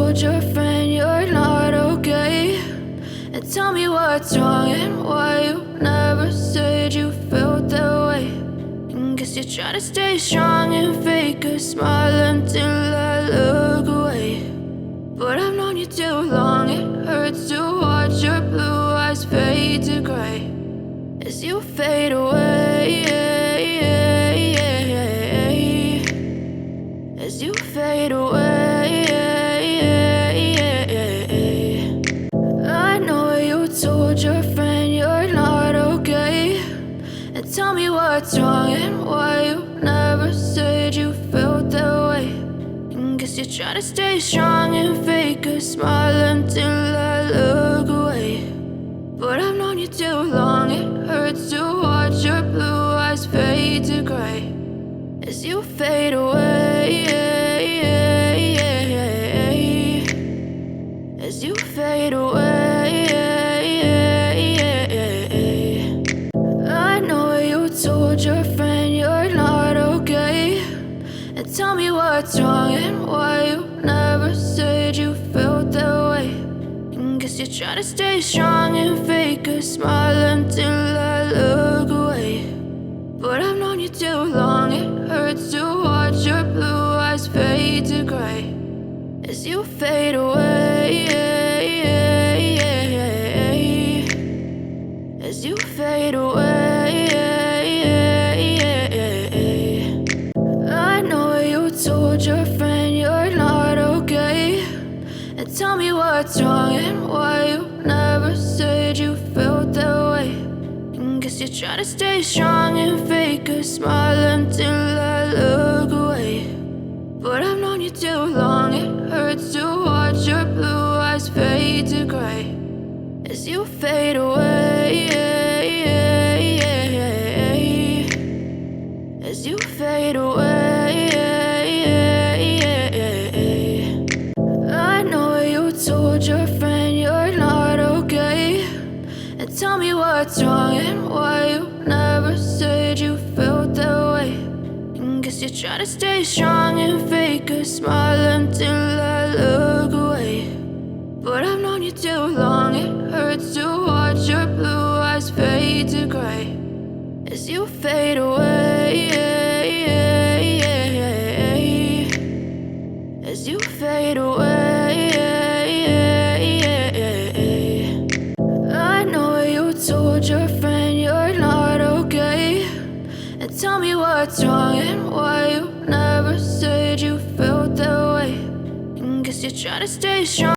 told your friend you're not okay, and tell me what's wrong and why you never said you felt that way. And guess you're trying to stay strong and fake a smile until I look away. But I've known you too long, it hurts to watch your blue eyes fade to gray as you fade away, as you fade away. I know you told your friend you're not okay, and tell me what's wrong and why you never said you felt that way. And guess you're trying to stay strong and fake a smile until I look away. But I've known you too long, it hurts to watch your blue eyes fade to gray as you fade away, as you fade away. I know you told your friend you're not okay, and tell me what's wrong and why you never said you felt that way. And guess you're trying to stay strong and fake a smile until I look away. But I've known you too long, it hurts to watch your blue eyes fade to gray as you fade away, as you fade away. I know you told your friend you're not okay, and tell me what's wrong and why you never said you felt that way. And guess you're trying to stay strong and fake a smile until I look away. But I've known you too long, it hurts to watch your blue eyes fade to gray as you fade away, as you fade away. I know you told your friend you're not okay, and tell me what's wrong and why you never said you felt that way. And guess you're trying to stay strong and fake a smile until I look away. But I've known you too long, it hurts to watch your blue eyes fade to gray as you fade away, as you fade away. I know you told your friend you're not okay, and tell me what's wrong and why you never said you felt that way. And guess you're trying to stay strong.